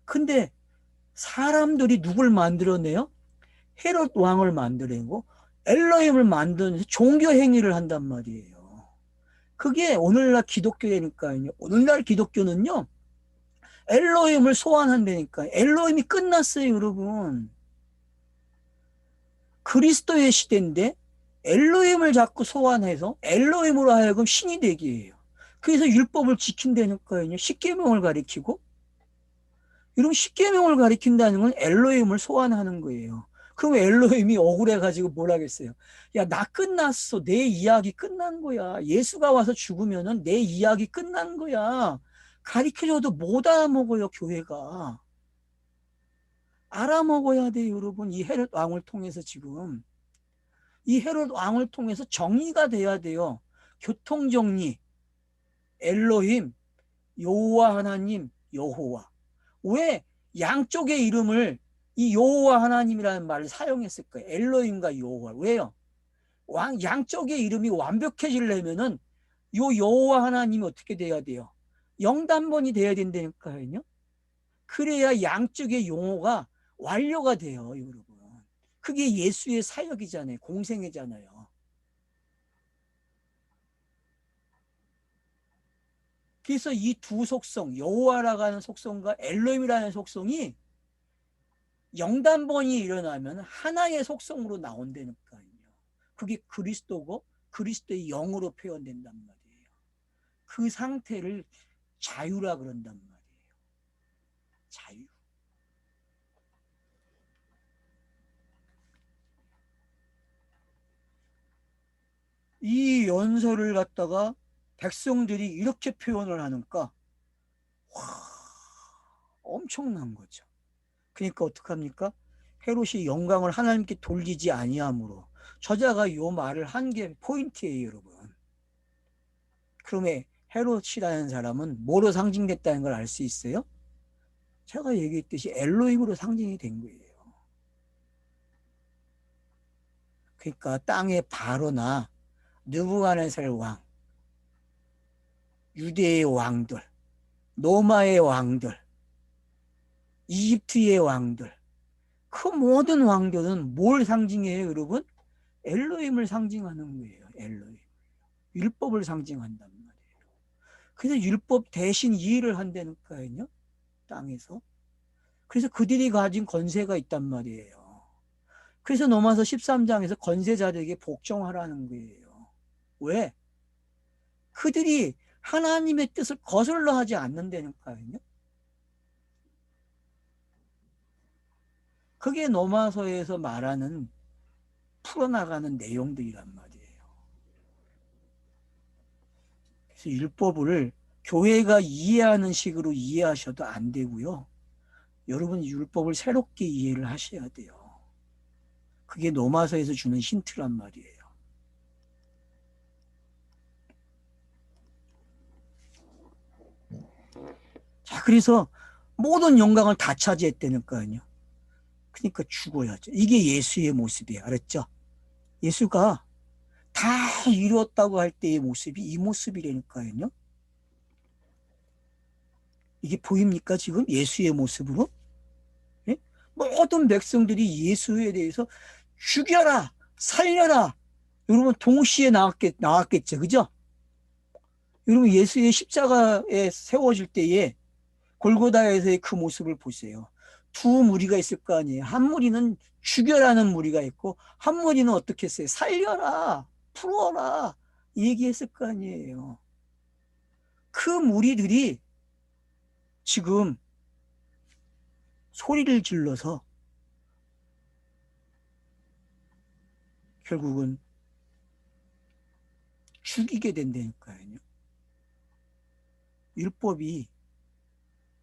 근데 사람들이 누굴 만들어내요? 헤롯 왕을 만들어내고 엘로힘을 만드는 종교 행위를 한단 말이에요. 그게 오늘날 기독교니까요. 오늘날 기독교는요, 엘로힘을 소환한다니까. 엘로힘이 끝났어요, 여러분. 그리스도의 시대인데 엘로힘을 자꾸 소환해서 엘로힘으로 하여금 신이 되게 해요. 그래서 율법을 지킨다니까요. 십계명을 가리키고, 이런 십계명을 가리킨다는 건 엘로힘을 소환하는 거예요. 그럼 엘로힘이 억울해가지고 뭘 하겠어요? 야, 나 끝났어. 내 이야기 끝난 거야. 예수가 와서 죽으면은 내 이야기 끝난 거야. 가르쳐줘도 못 알아먹어요, 교회가. 알아먹어야 돼요, 여러분. 이 헤롯 왕을 통해서 지금. 이 헤롯 왕을 통해서 정의가 돼야 돼요. 교통정리, 엘로힘, 여호와 하나님, 여호와. 왜 양쪽의 이름을 이 여호와 하나님이라는 말을 사용했을까요? 엘로힘과 여호와. 왜요? 양쪽의 이름이 완벽해지려면은 요 여호와 하나님이 어떻게 돼야 돼요? 영단번이 돼야 된다니까요. 그래야 양쪽의 용어가 완료가 돼요, 여러분. 그게 예수의 사역이잖아요. 공생애잖아요. 그래서 이 두 속성, 여호와라고 하는 속성과 엘로힘이라는 속성이 영단번이 일어나면 하나의 속성으로 나온다니까요. 그게 그리스도고 그리스도의 영으로 표현된단 말이에요. 그 상태를 자유라 그런단 말이에요. 자유. 이 연설을 갖다가 백성들이 이렇게 표현을 하니까 와, 엄청난 거죠. 그러니까 어떡합니까? 헤롯이 영광을 하나님께 돌리지 아니하므로 저자가 이 말을 한 게 포인트예요, 여러분. 그러면 헤롯이라는 사람은 뭐로 상징됐다는 걸 알 수 있어요? 제가 얘기했듯이 엘로힘으로 상징이 된 거예요. 그러니까 땅의 바로나 느부갓네살 왕, 유대의 왕들, 로마의 왕들, 이집트의 왕들, 그 모든 왕들은 뭘 상징해요, 여러분? 엘로힘을 상징하는 거예요. 엘로힘. 율법을 상징한단 말이에요. 그래서 율법 대신 이해를 한다니까요. 땅에서. 그래서 그들이 가진 권세가 있단 말이에요. 그래서 로마서 13장에서 권세자들에게 복종하라는 거예요. 왜? 그들이 하나님의 뜻을 거슬러 하지 않는다니까요. 그게 로마서에서 말하는 풀어나가는 내용들이란 말이에요. 그래서 율법을 교회가 이해하는 식으로 이해하셔도 안 되고요. 여러분 율법을 새롭게 이해를 하셔야 돼요. 그게 로마서에서 주는 힌트란 말이에요. 자, 그래서 모든 영광을 다 차지했다니까요. 그러니까 죽어야죠. 이게 예수의 모습이에요. 알았죠? 예수가 다 이루었다고 할 때의 모습이 이 모습이라니까요. 이게 보입니까? 지금 예수의 모습으로? 예? 모든 백성들이 예수에 대해서 죽여라, 살려라. 여러분 동시에 나왔겠죠. 그죠? 여러분 예수의 십자가에 세워질 때에 골고다에서의 그 모습을 보세요. 두 무리가 있을 거 아니에요. 한 무리는 죽여라는 무리가 있고 한 무리는 어떻게 했어요? 살려라, 풀어라 얘기했을 거 아니에요. 그 무리들이 지금 소리를 질러서 결국은 죽이게 된다니까요. 율법이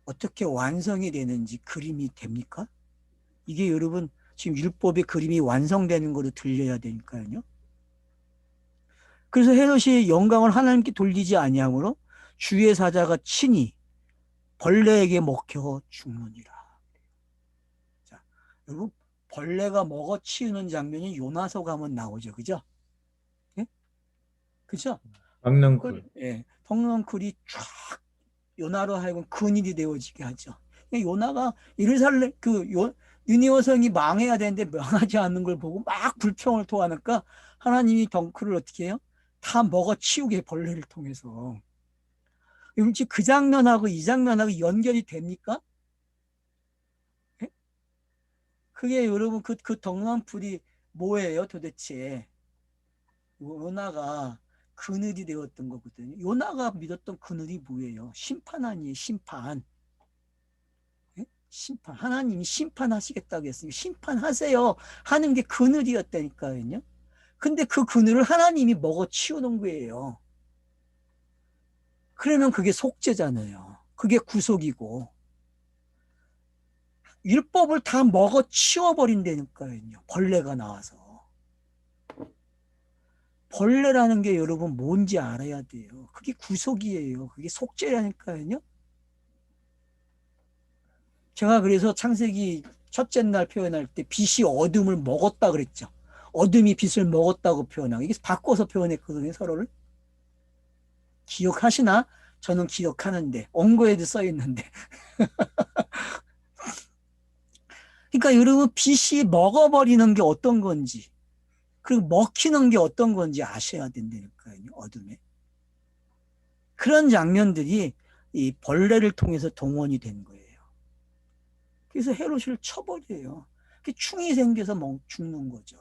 어떻게 완성이 되는지 그림이 됩니까? 이게 여러분 지금 율법의 그림이 완성되는 거로 들려야 되니까요. 그래서 헤롯이 영광을 하나님께 돌리지 아니하므로 주의 사자가 친히 벌레에게 먹혀 죽느니라. 자, 여러분 벌레가 먹어 치우는 장면이 요나서 가면 나오죠, 그죠? 예? 그죠? 박넝쿨. 예, 덩렁쿨이 쫙 요나로 하여금 근일이 되어지게 하죠. 요나가 이르살렘 느니웨성이 망해야 되는데 망하지 않는 걸 보고 막 불평을 토하니까 하나님이 덩크를 어떻게 해요? 다 먹어치우게 벌레를 통해서. 혹시 그 장면하고 이 장면하고 연결이 됩니까? 예? 그게 여러분 그 덩렁풀이 뭐예요 도대체? 요나가 그늘이 되었던 거거든요. 요나가 믿었던 그늘이 뭐예요? 심판 아니에요, 심판. 예? 심판. 하나님이 심판하시겠다고 했으니까 심판하세요 하는 게 그늘이었다니까요. 근데 그 그늘을 하나님이 먹어 치우는 거예요. 그러면 그게 속죄잖아요. 그게 구속이고. 율법을 다 먹어 치워버린다니까요. 벌레가 나와서. 벌레라는 게 여러분 뭔지 알아야 돼요. 그게 구속이에요. 그게 속죄라니까요. 제가 그래서 창세기 첫째 날 표현할 때 빛이 어둠을 먹었다 그랬죠. 어둠이 빛을 먹었다고 표현하고 이게 바꿔서 표현했거든요. 서로를. 기억하시나? 저는 기억하는데 원고에도 써 있는데. 그러니까 여러분 빛이 먹어버리는 게 어떤 건지 그리고 먹히는 게 어떤 건지 아셔야 된다니까요. 어둠에. 그런 장면들이 이 벌레를 통해서 동원이 된 거예요. 그래서 헤롯을 쳐버려요. 충이 생겨서 죽는 거죠.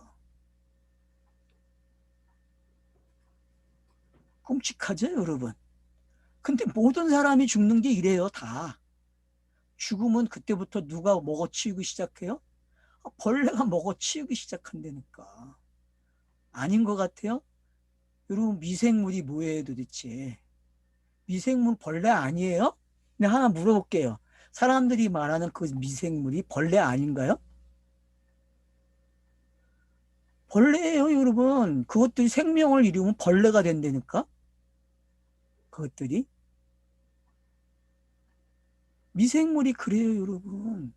끔찍하죠, 여러분. 근데 모든 사람이 죽는 게 이래요, 다. 죽음은 그때부터 누가 먹어치우기 시작해요? 벌레가 먹어치우기 시작한다니까. 아닌 것 같아요? 여러분, 미생물이 뭐예요, 도대체? 미생물 벌레 아니에요? 근데 하나 물어볼게요. 사람들이 말하는 그 미생물이 벌레 아닌가요? 벌레예요, 여러분. 그것들이 생명을 이루면 벌레가 된다니까? 그것들이. 미생물이 그래요, 여러분.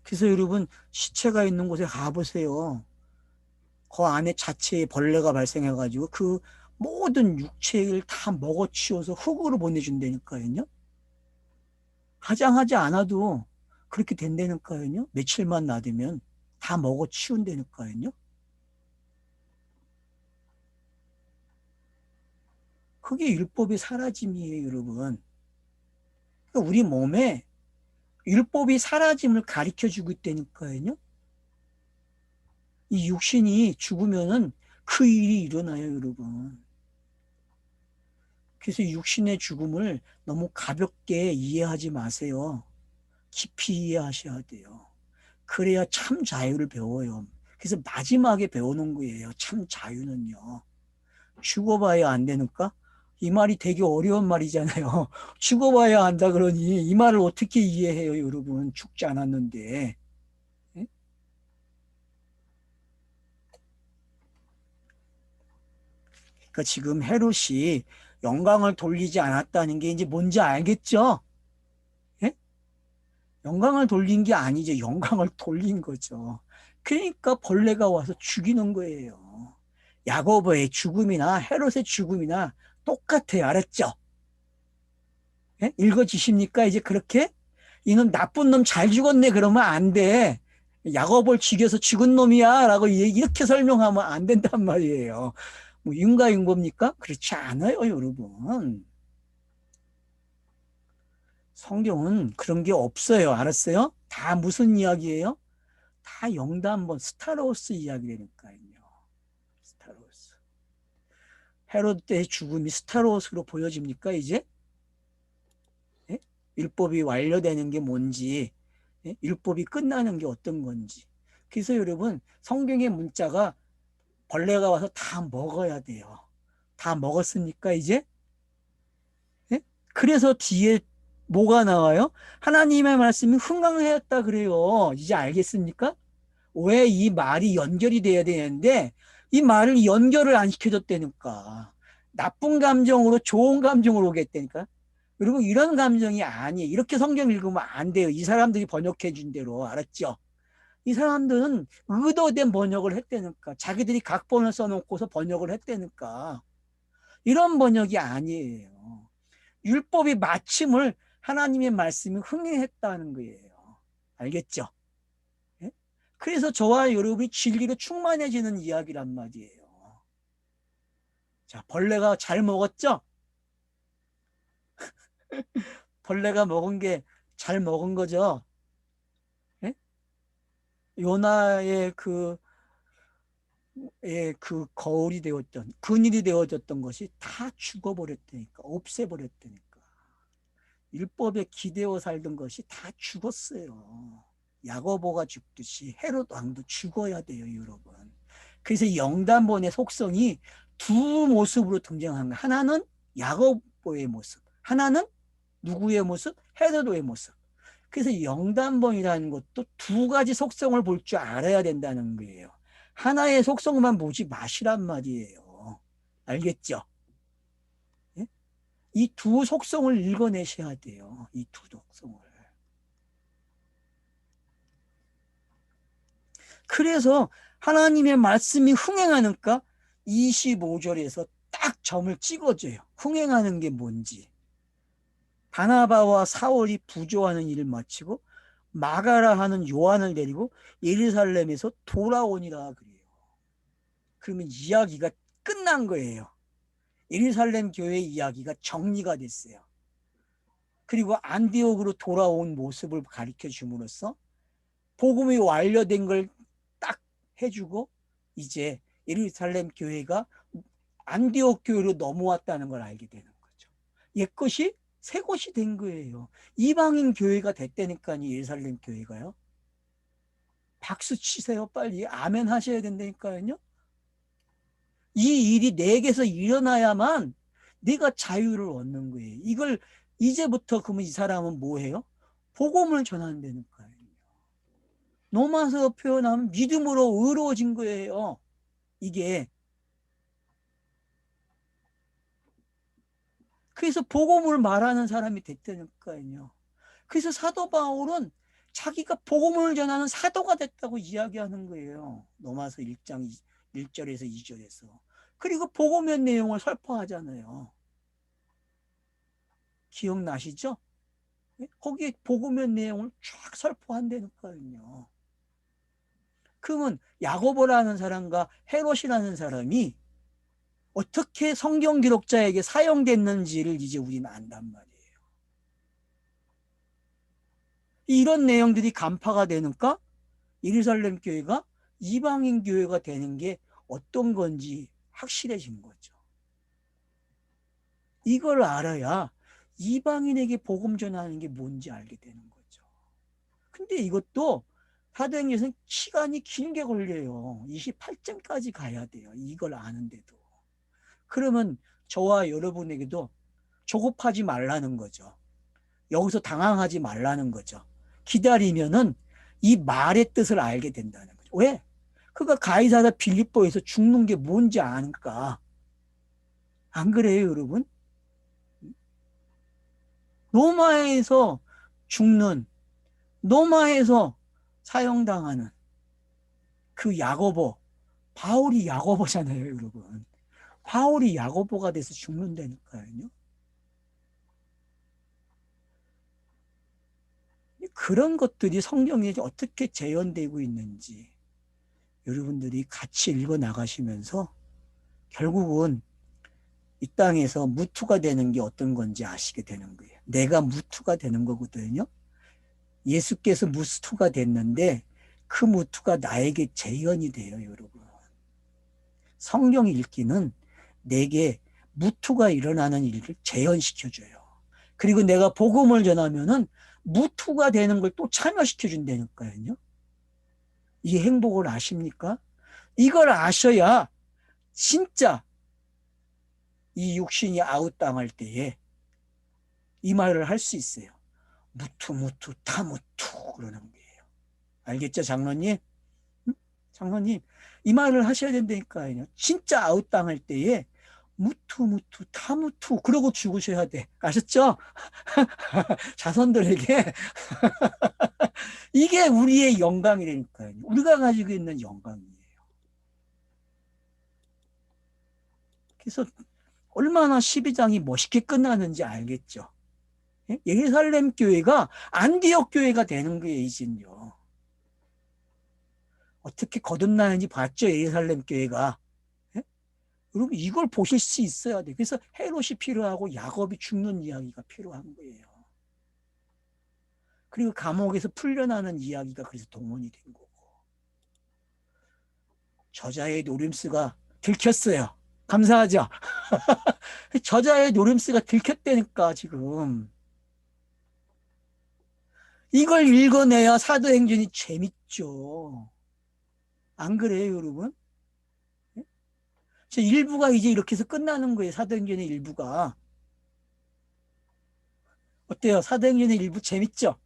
그래서 여러분, 시체가 있는 곳에 가보세요. 그 안에 자체에 벌레가 발생해가지고 그 모든 육체를 다 먹어치워서 흙으로 보내준다니까요. 화장하지 않아도 그렇게 된다니까요. 며칠만 놔두면 다 먹어치운다니까요. 그게 율법의 사라짐이에요, 여러분. 그러니까 우리 몸에 율법이 사라짐을 가르쳐 주고 있다니까요. 이 육신이 죽으면은 그 일이 일어나요, 여러분. 그래서 육신의 죽음을 너무 가볍게 이해하지 마세요. 깊이 이해하셔야 돼요. 그래야 참 자유를 배워요. 그래서 마지막에 배우는 거예요. 참 자유는요. 죽어봐야 안 되니까? 이 말이 되게 어려운 말이잖아요. 죽어봐야 안다 그러니 이 말을 어떻게 이해해요, 여러분? 죽지 않았는데. 예? 그러니까 지금 헤롯이 영광을 돌리지 않았다는 게 이제 뭔지 알겠죠? 예? 영광을 돌린 게 아니죠. 영광을 돌린 거죠. 그러니까 벌레가 와서 죽이는 거예요. 야고보의 죽음이나 헤롯의 죽음이나 똑같아요. 알았죠? 예? 읽어지십니까? 이제 그렇게? 이놈 나쁜 놈 잘 죽었네 그러면 안 돼. 야고보를 죽여서 죽은 놈이야 라고 이렇게 설명하면 안 된단 말이에요. 뭐 윤가윤고입니까? 그렇지 않아요, 여러분. 성경은 그런 게 없어요. 알았어요? 다 무슨 이야기예요? 다 영단본 스타로스 이야기라니까요. 스타로스. 헤로드 때의 죽음이 스타로스로 보여집니까, 이제? 예? 율법이 완료되는 게 뭔지, 예? 율법이 끝나는 게 어떤 건지. 그래서 여러분, 성경의 문자가 벌레가 와서 다 먹어야 돼요. 다 먹었으니까 이제? 예? 그래서 뒤에 뭐가 나와요? 하나님의 말씀이 흥황하였다 그래요. 이제 알겠습니까? 왜 이 말이 연결이 돼야 되는데 이 말을 연결을 안 시켜줬다니까. 나쁜 감정으로 좋은 감정으로 오겠다니까. 그리고 이런 감정이 아니에요. 이렇게 성경 읽으면 안 돼요. 이 사람들이 번역해 준 대로. 알았죠? 이 사람들은 의도된 번역을 했다니까. 자기들이 각본을 써놓고서 번역을 했다니까. 이런 번역이 아니에요. 율법이 마침을 하나님의 말씀이 흥행했다는 거예요. 알겠죠? 예? 그래서 저와 여러분이 진리로 충만해지는 이야기란 말이에요. 자, 벌레가 잘 먹었죠? 벌레가 먹은 게 잘 먹은 거죠. 예? 요나의 그 거울이 되었던, 근일이 되어졌던 것이 다 죽어버렸다니까. 없애버렸다니까. 율법에 기대어 살던 것이 다 죽었어요. 야고보가 죽듯이 헤롯 왕도 죽어야 돼요, 여러분. 그래서 영단본의 속성이 두 모습으로 등장한 거예요. 하나는 야고보의 모습, 하나는 누구의 모습? 헤로도의 모습. 그래서 영단본이라는 것도 두 가지 속성을 볼 줄 알아야 된다는 거예요. 하나의 속성만 보지 마시란 말이에요. 알겠죠? 예? 이 두 속성을 읽어내셔야 돼요. 이 두 속성을. 그래서 하나님의 말씀이 흥행하니까 25절에서 딱 점을 찍어줘요. 흥행하는 게 뭔지. 바나바와 사울이 부조하는 일을 마치고 마가라 하는 요한을 데리고 예루살렘에서 돌아오니라 그래요. 그러면 이야기가 끝난 거예요. 예루살렘 교회 이야기가 정리가 됐어요. 그리고 안디옥으로 돌아온 모습을 가르쳐 줌으로써 복음이 완료된 걸 딱 해주고 이제 예루살렘 교회가 안디옥 교회로 넘어왔다는 걸 알게 되는 거죠. 옛것이 새것이 된 거예요. 이방인 교회가 됐다니까요. 예루살렘 교회가요. 박수 치세요. 빨리 아멘 하셔야 된다니까요. 이 일이 내게서 일어나야만 내가 자유를 얻는 거예요. 이걸 이제부터 그러면 이 사람은 뭐 해요? 복음을 전한다니까요. 로마서 표현하면 믿음으로 의로워진 거예요. 이게. 그래서 복음을 말하는 사람이 됐다니까요. 그래서 사도 바울은 자기가 복음을 전하는 사도가 됐다고 이야기하는 거예요. 로마서 1장 1절에서 2절에서. 그리고 복음의 내용을 설파하잖아요. 기억나시죠? 거기에 복음의 내용을 쫙 설파한다니까요. 그러면 야고보라는 사람과 헤롯이라는 사람이 어떻게 성경 기록자에게 사용됐는지를 이제 우리는 안단 말이에요. 이런 내용들이 간파가 되니까 예루살렘 교회가 이방인 교회가 되는 게 어떤 건지 확실해진 거죠. 이걸 알아야 이방인에게 복음 전하는 게 뭔지 알게 되는 거죠. 근데 이것도 사도행전에서는 시간이 길게 걸려요. 28장까지 가야 돼요. 이걸 아는데도. 그러면 저와 여러분에게도 조급하지 말라는 거죠. 여기서 당황하지 말라는 거죠. 기다리면은 이 말의 뜻을 알게 된다는 거죠. 왜? 그가 가이사랴 빌립보에서 죽는 게 뭔지 아니까. 안 그래요, 여러분? 로마에서 죽는, 로마에서 사형당하는 그 야고보, 바울이 야고보잖아요, 여러분. 바울이 야고보가 돼서 죽는다니까요. 그런 것들이 성경에 어떻게 재현되고 있는지 여러분들이 같이 읽어 나가시면서 결국은 이 땅에서 무투가 되는 게 어떤 건지 아시게 되는 거예요. 내가 무투가 되는 거거든요. 예수께서 무투가 됐는데 그 무투가 나에게 재현이 돼요, 여러분. 성경 읽기는 내게 무투가 일어나는 일을 재현시켜줘요. 그리고 내가 복음을 전하면은 무투가 되는 걸 또 참여시켜준다니까요. 이 행복을 아십니까? 이걸 아셔야 진짜 이 육신이 아웃당할 때에 이 말을 할 수 있어요. 무투 무투 타무투 그러는 거예요. 알겠죠, 장로님? 응? 장로님 이 말을 하셔야 된다니까요. 진짜 아웃당할 때에 무투 타무투 그러고 죽으셔야 돼. 아셨죠? 자손들에게 이게 우리의 영광이라니까요. 우리가 가지고 있는 영광이에요. 그래서 얼마나 12장이 멋있게 끝나는지 알겠죠. 예? 예루살렘 교회가 안디옥 교회가 되는 거예요, 이젠요. 어떻게 거듭나는지 봤죠, 예루살렘 교회가. 예? 여러분 이걸 보실 수 있어야 돼. 그래서 헤롯이 필요하고 야곱이 죽는 이야기가 필요한 거예요. 그리고 감옥에서 풀려나는 이야기가 그래서 동원이 된 거고. 저자의 노림수가 들켰어요. 감사하죠? 저자의 노림수가 들켰다니까 지금. 이걸 읽어내야 사도행전이 재밌죠. 안 그래요, 여러분? 일부가 이제 이렇게 해서 끝나는 거예요. 사도행전의 일부가. 어때요? 사도행전의 일부 재밌죠?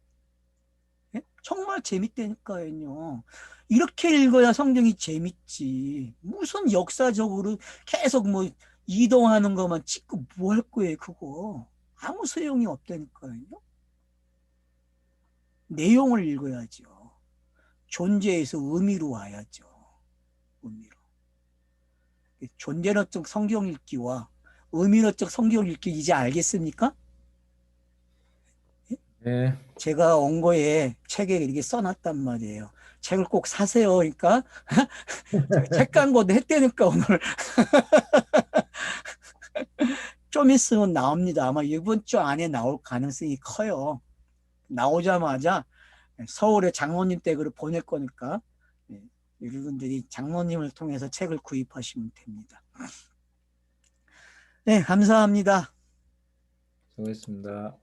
예? 정말 재밌다니까요. 이렇게 읽어야 성경이 재밌지. 무슨 역사적으로 계속 뭐 이동하는 것만 찍고 뭐 할 거예요, 그거. 아무 소용이 없다니까요. 내용을 읽어야죠. 존재에서 의미로 와야죠. 의미로. 존재론적 성경 읽기와 의미론적 성경 읽기 이제 알겠습니까? 네. 제가 원고에 책에 이렇게 써놨단 말이에요. 책을 꼭 사세요. 그러니까 제가 책 광고도 했다니까 오늘. 좀 있으면 나옵니다. 아마 이번 주 안에 나올 가능성이 커요. 나오자마자 서울에 장모님 댁으로 보낼 거니까 여러분들이 장모님을 통해서 책을 구입하시면 됩니다. 네, 감사합니다. 수고했습니다.